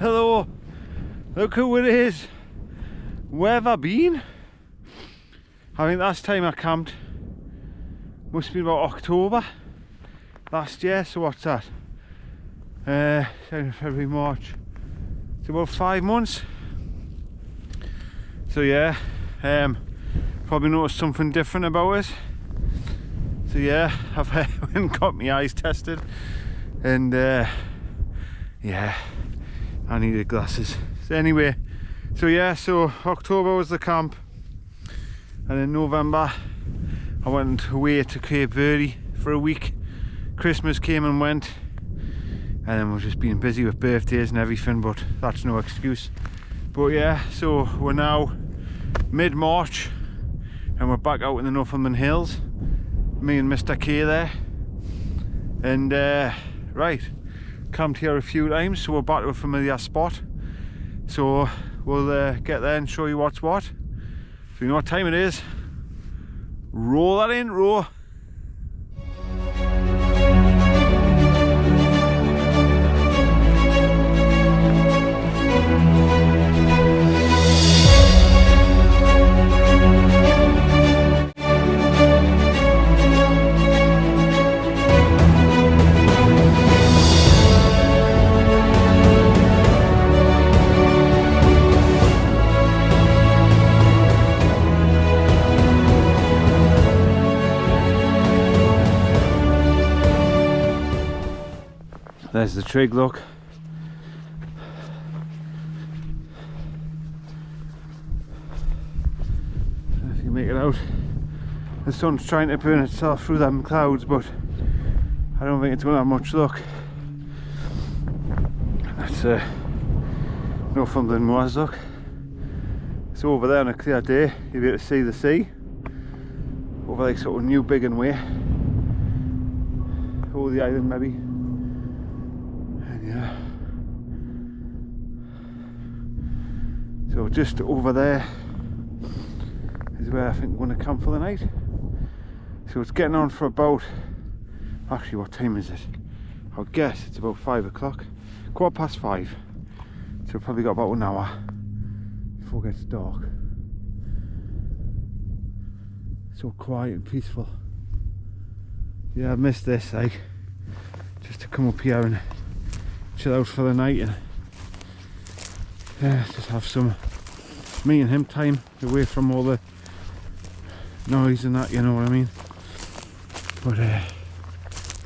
Hello, look who it is. Where have I been? I think last time I camped must have been about October last year, so what's that? February, March. It's about 5 months. So yeah, probably noticed something different about it. So yeah, I've went and got my eyes tested, and yeah, I needed glasses. So anyway, so yeah, so October was the camp, and in November I went away to Cape Verde for a week. Christmas came and went, and then we've just been busy with birthdays and everything, but that's no excuse. But yeah, so we're now mid-March and we're back out in the Northumberland Hills, me and Mr. K there, and right, camped here a few times, so we're back to a familiar spot. So we'll get there and show you what's what. So you know what time it is. Roll that intro. There's the trig, look. I don't know if you can make it out. The sun's trying to burn itself through them clouds, but I don't think it's going to have much luck. That's Northumberland Moors, look. So over there on a clear day, you'll be able to see the sea. Over like sort of New Biggin way. Over the island maybe. Yeah. So just over there is where I think we're going to camp for the night. So it's getting on for about, actually what time is it? I guess it's about 5 o'clock, 5:15. So we've probably got about an hour before it gets dark. So quiet and peaceful. Yeah, I've missed this, like, just to come up here and chill out for the night and just have some me and him time away from all the noise and that, you know what I mean. But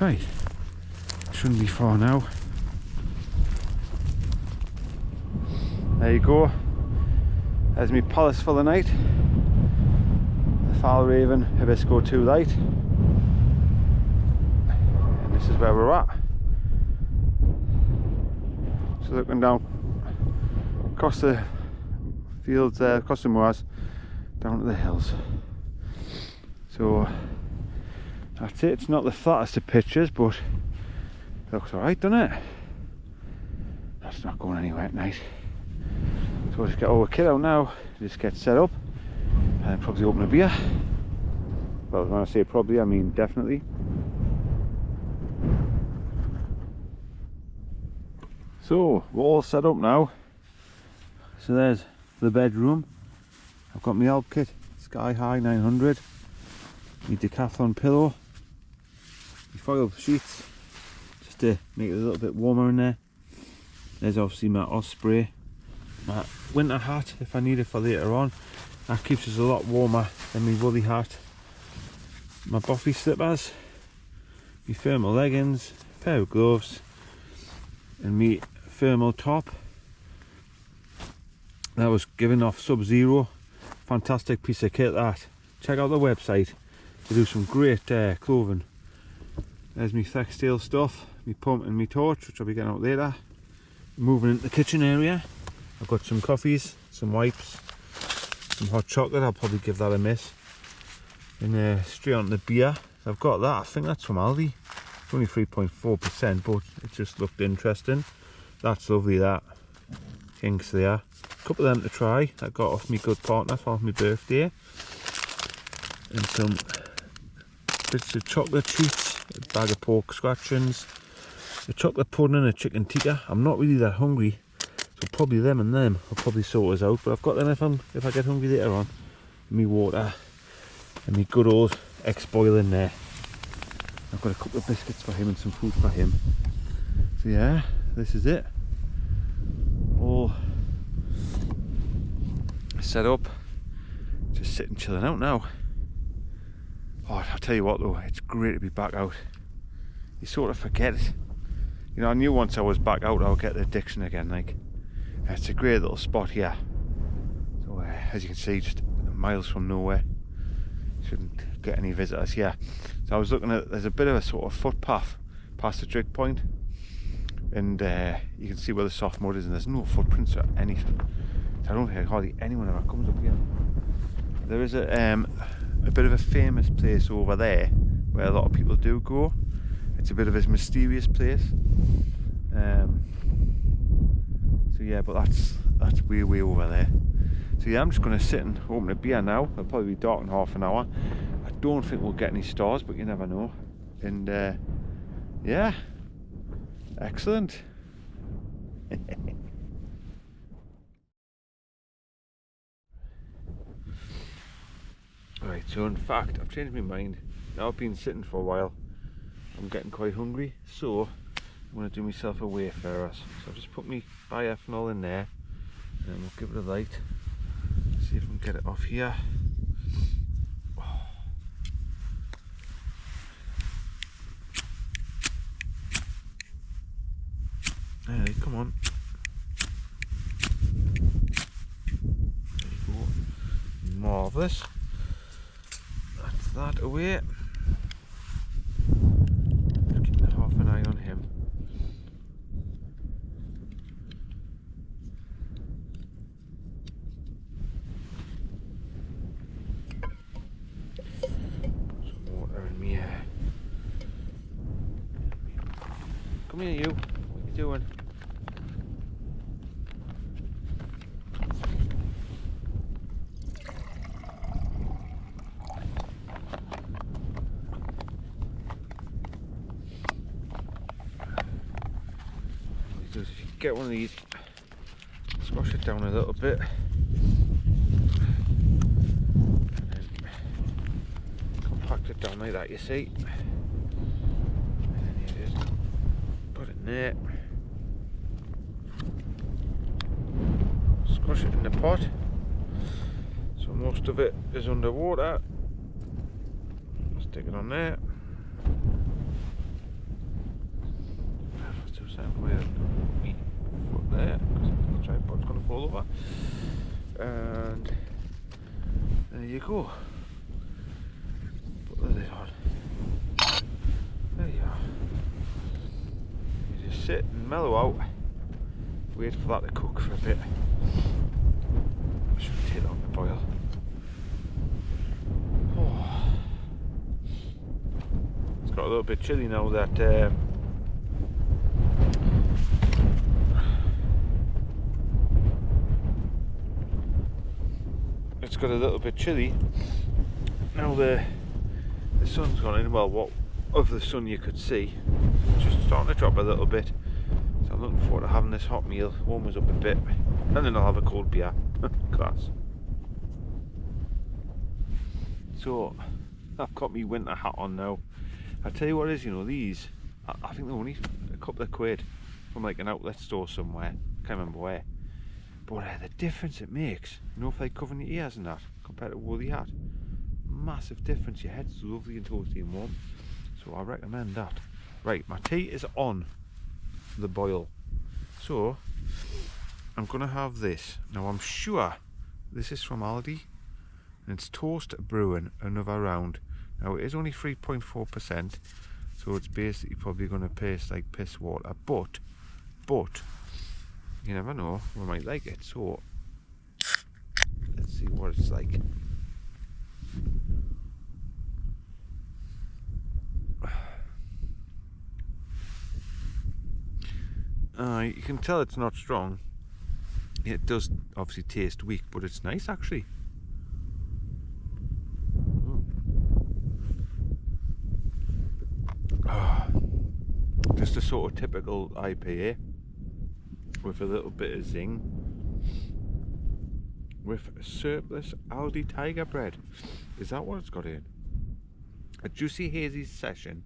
right, shouldn't be far now. There you go, there's me palace for the night, the Falraven Hibisco 2 light, and this is where we're at. So looking down across the fields there, across the moors, down to the hills. So that's it. It's not the flattest of pictures, but it looks alright, doesn't it? That's not going anywhere at night. So we'll just get our kit out now, just get set up, and then probably open a beer. Well, when I say probably, I mean definitely. So we're all set up now. So there's the bedroom. I've got my Alp kit, Sky High 900, my Decathlon pillow, my foil sheets, just to make it a little bit warmer in there. There's obviously my Osprey, my winter hat if I need it for later on. That keeps us a lot warmer than my woolly hat. My Boffy slippers, my thermal leggings, a pair of gloves, and me thermal top that was given off Subzero. Fantastic piece of kit that. Check out the website, they do some great clothing. There's me Flextail stuff, me pump and me torch, which I'll be getting out later. Moving into the kitchen area, I've got some coffees, some wipes, some hot chocolate. I'll probably give that a miss. And straight on the beer, I've got that, I think that's from Aldi. It's only 3.4%, but it just looked interesting. That's lovely, that. Kinks there. A couple of them to try. I got off my good partner for my birthday. And some bits of chocolate treats, a bag of pork scratchings, a chocolate pudding and a chicken tikka. I'm not really that hungry, So probably them and them will probably sort us out. But I've got them if I get hungry later on. Me water and me good old ex-boil in there. I've got a couple of biscuits for him and some food for him. So yeah, this is it. All set up. Just sitting chilling out now. Oh, I'll tell you what though, it's great to be back out. You sort of forget it. You know, I knew once I was back out I would get the addiction again. Like, it's a great little spot here. So as you can see, just miles from nowhere. Shouldn't get any visitors here. So I was looking at, there's a bit of a sort of footpath past the trig point, and you can see where the soft mud is, and there's no footprints or anything. So I don't think hardly anyone ever comes up here. There is a bit of a famous place over there where a lot of people do go. It's a bit of a mysterious place. So yeah, but that's way over there. So yeah, I'm just going to sit and open a beer now. It'll probably be dark in half an hour. I don't think we'll get any stars, but you never know. And yeah, excellent. Right, so in fact, I've changed my mind. Now I've been sitting for a while. I'm getting quite hungry, so I'm going to do myself a wayfarer. So I've just put my bioethanol in there, and we'll give it a light. See if we can get it off here. Hey, come on. There you go. Marvellous. That's that away. Just keeping half an eye on him. Put some water in me. Come here, you. What are you doing? If you get one of these, squash it down a little bit, and then compact it down like that, you see, and then you just put it in there, squash it in the pot, so most of it is underwater. Stick it on there. There, because the tripod's going to fall over, and there you go. Put the lid on. There you are. You just sit and mellow out, wait for that to cook for a bit. I should take that on the boil. Oh. It's got a little bit chilly now that it's got a little bit chilly now. The sun's gone in. Well, what of the sun you could see, it's just starting to drop a little bit. So I'm looking forward to having this hot meal, warm us up a bit, and then I'll have a cold beer. Class. So I've got my winter hat on now. I tell you what it is, you know, these, I think they're only a couple of quid from like an outlet store somewhere. Can't remember where. But the difference it makes, you know, if like covering your ears and that, compared to a woolly hat, massive difference. Your head's lovely and toasty and warm, so I recommend that. Right, my tea is on the boil, so I'm gonna have this. Now I'm sure this is from Aldi, and it's Toast Brewing Another Round. Now it is only 3.4%, so it's basically probably gonna taste like piss water, but you never know, we might like it. So let's see what it's like. You can tell it's not strong. It does obviously taste weak, but it's nice actually. Just a sort of typical IPA. with a little bit of zing, with surplus Aldi Tiger bread. Is that what it's got in? A juicy hazy session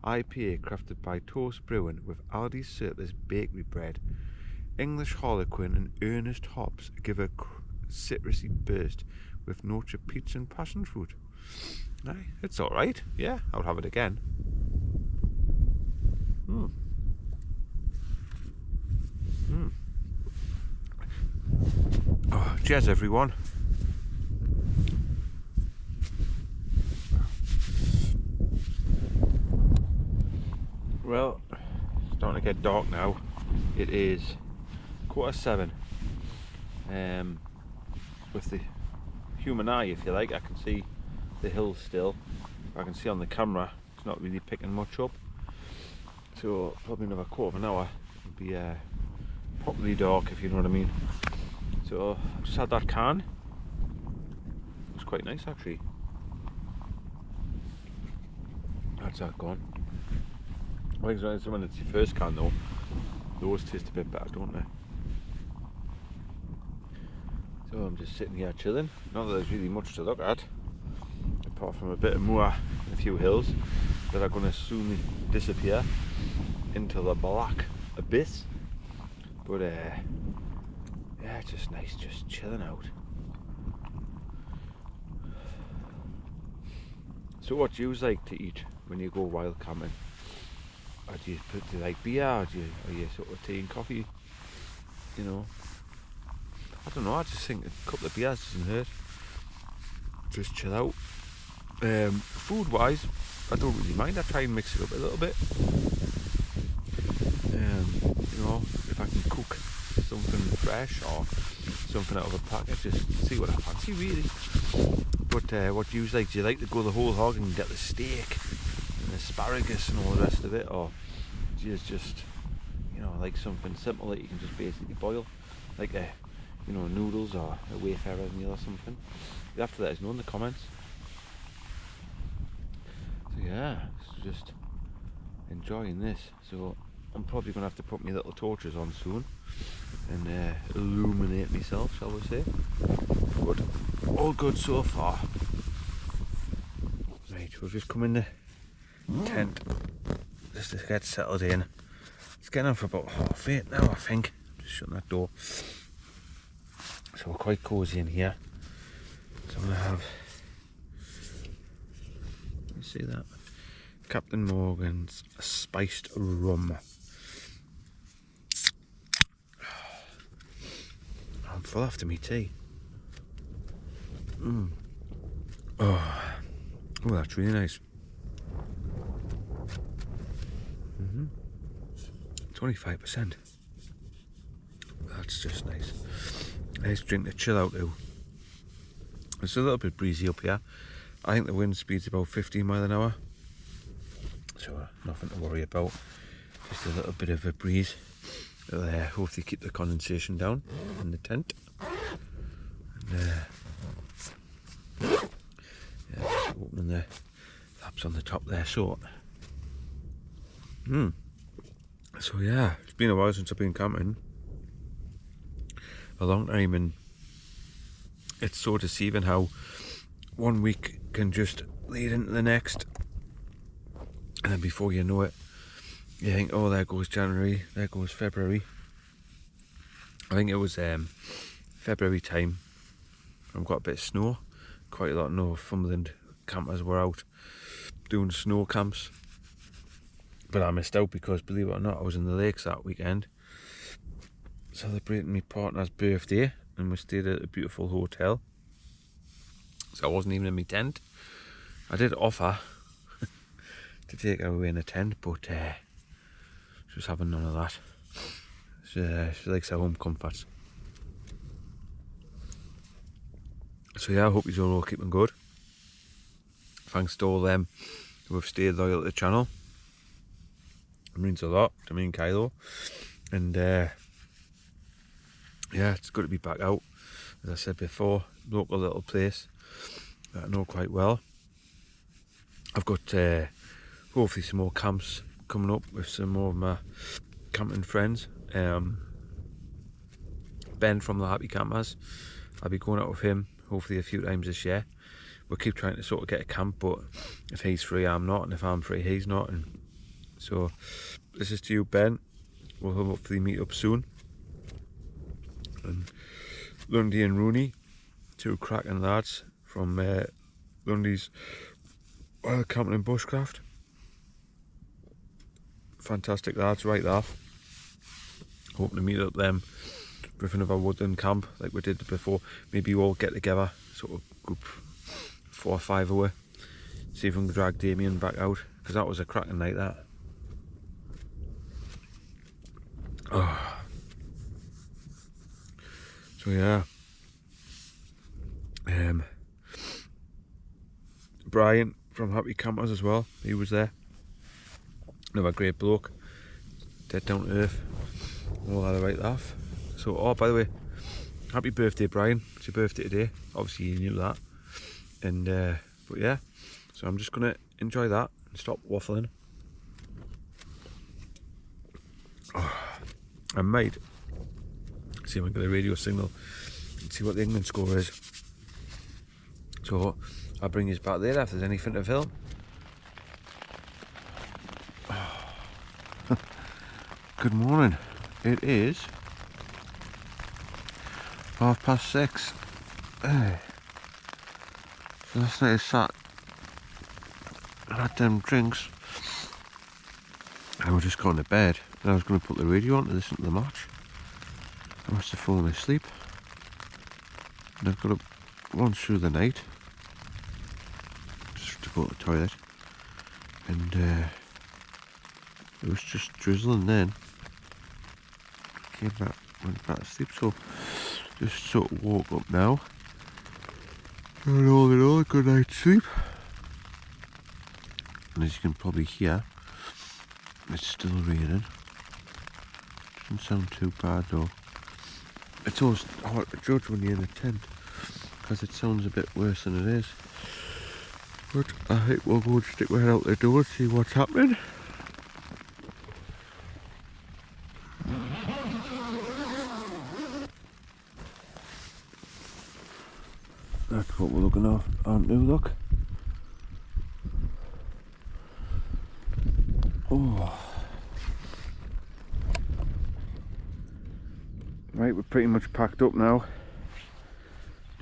IPA crafted by Toast Brewing with Aldi's surplus bakery bread. English Harlequin and earnest hops give a citrusy burst with notes of peach and passion fruit. Aye, it's alright. Yeah, I would have it again. Oh, cheers everyone. Well, it's starting to get dark now. It is 7:15. With the human eye, if you like, I can see the hills still. I can see on the camera it's not really picking much up. So probably another quarter of an hour it'll be properly dark, if you know what I mean. So I just had that can. It was quite nice actually. That's that gone. I think when it's your first can though, those taste a bit better, don't they? So I'm just sitting here chilling. Not that there's really much to look at, apart from a bit of moor and a few hills that are going to soon disappear into the black abyss. But yeah, it's just nice, just chilling out. So what do you like to eat when you go wild camping? Or do you like beer, or are you sort of tea and coffee? You know, I don't know, I just think a couple of beers doesn't hurt. Just chill out. Food wise, I don't really mind. I try and mix it up a little bit. You know, if I can cook something fresh or something out of a packet, just see what I fancy really. But what do you like? Do you like to go the whole hog and get the steak and asparagus and all the rest of it, or do you just, you know, like something simple that you can just basically boil, like noodles or a Wayfarer meal or something? You have to let us know in the comments. So yeah, just enjoying this. So I'm probably going to have to put my little torches on soon and illuminate myself, shall we say. But all good so far. Right, we'll just come in the tent just to get settled in. It's getting on for about 8:30 now, I think. Just shutting that door. So we're quite cosy in here. So I'm going to have, let me see that, Captain Morgan's spiced rum. I'm full after me tea. Oh, that's really nice. 25%. That's just nice. Nice drink to chill out to. It's a little bit breezy up here. I think the wind speed's about 15 miles an hour. So nothing to worry about. Just a little bit of a breeze. It'll hopefully keep the condensation down in the tent. And yeah, just opening the flaps on the top there. So yeah, it's been a while since I've been camping. A long time, and it's so deceiving how 1 week can just lead into the next, and then before you know it, you think, oh, there goes January, there goes February. I think it was February time, and we've got a bit of snow. Quite a lot of Northumberland campers were out doing snow camps, but I missed out because, believe it or not, I was in the lakes that weekend celebrating my partner's birthday, and we stayed at a beautiful hotel. So I wasn't even in my tent. I did offer to take her away in a tent, but she was having none of that. She likes her home comforts. So yeah, I hope you're all keeping good. Thanks to all them who have stayed loyal to the channel. It means a lot to me and Kylo. And yeah, it's good to be back out. As I said before, local little place that I know quite well. I've got hopefully some more camps coming up with some more of my camping friends. Ben from the Happy Campers. I'll be going out with him hopefully a few times this year. We'll keep trying to sort of get a camp, but if he's free I'm not, and if I'm free he's not, and so this is to you, Ben. We'll hopefully meet up soon. And Lundy and Rooney, two cracking lads from Lundy's Wild Camping and Bushcraft. Fantastic lads, right off. Hoping to meet up them with another woodland camp like we did before. Maybe we'll get together, sort of group 4 or 5 away. See if we can drag Damien back out, because that was a cracking night, that. Oh. So yeah. Brian from Happy Campers as well, he was there. Another great bloke, dead down to earth, all had a right laugh. So, oh, by the way, happy birthday, Brian. It's your birthday today. Obviously you knew that. And but yeah, so I'm just gonna enjoy that and stop waffling. Oh, I might see if I can get a radio signal and see what the England score is. So I'll bring you back there if there's anything to film. Good morning. It is 6:30. So last night I sat and had them drinks and I was just going to bed, and I was going to put the radio on to listen to the match. I must have fallen asleep, and I've got to run through the night just to go to the toilet, and it was just drizzling then. Went back to sleep, so just sort of woke up now, and all in all, good night's sleep. And as you can probably hear, it's still raining. Doesn't sound too bad though. It's always hard to judge when you're in a tent, because it sounds a bit worse than it is. But I think we'll go and stick my head out the door and see what's happening. That's what we're looking at, aren't we? Look. Oh. Right, we're pretty much packed up now.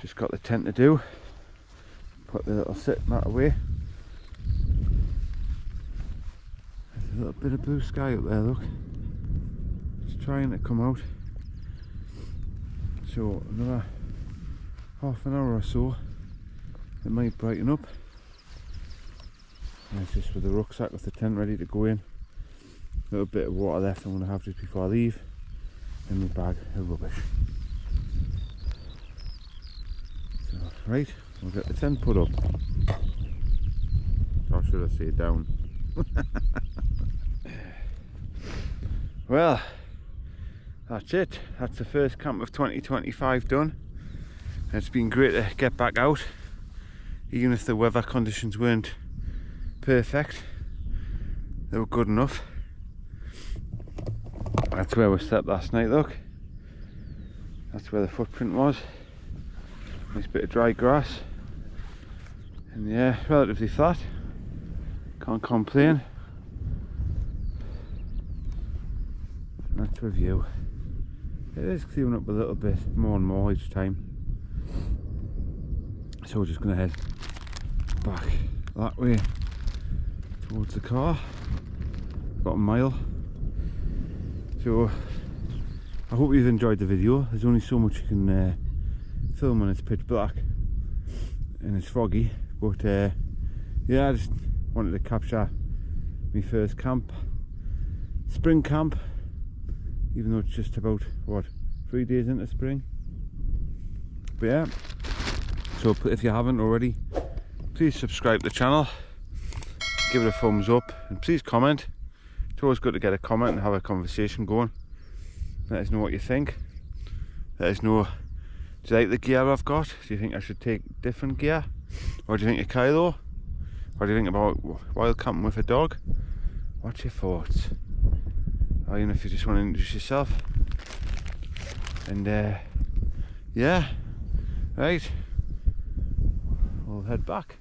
Just got the tent to do. Put the little sit mat away. There's a little bit of blue sky up there, look. It's trying to come out. So another half an hour or so, it might brighten up. And it's just with the rucksack with the tent ready to go in. A little bit of water left I'm going to have just before I leave, and my bag of rubbish. So, right, we'll get the tent put up. Or should I say down? Well, that's it. That's the first camp of 2025 done. It's been great to get back out, even if the weather conditions weren't perfect. They were good enough. That's where we slept last night, look. That's where the footprint was. Nice bit of dry grass. And yeah, relatively flat. Can't complain. And that's a view. It is clearing up a little bit more and more each time. So we're just going to head back that way towards the car. About a mile. So I hope you've enjoyed the video. There's only so much you can film when it's pitch black and it's foggy, but yeah, I just wanted to capture my first camp, spring camp, even though it's just about, what, 3 days into spring. But yeah, so if you haven't already, please subscribe to the channel, give it a thumbs up, and please comment. It's always good to get a comment and have a conversation going. Let us know what you think. Let us know, do you like the gear I've got? Do you think I should take different gear? What do you think of Kylo? What do you think about wild camping with a dog? What's your thoughts? Or even if you just want to introduce yourself. And yeah, right, we'll head back.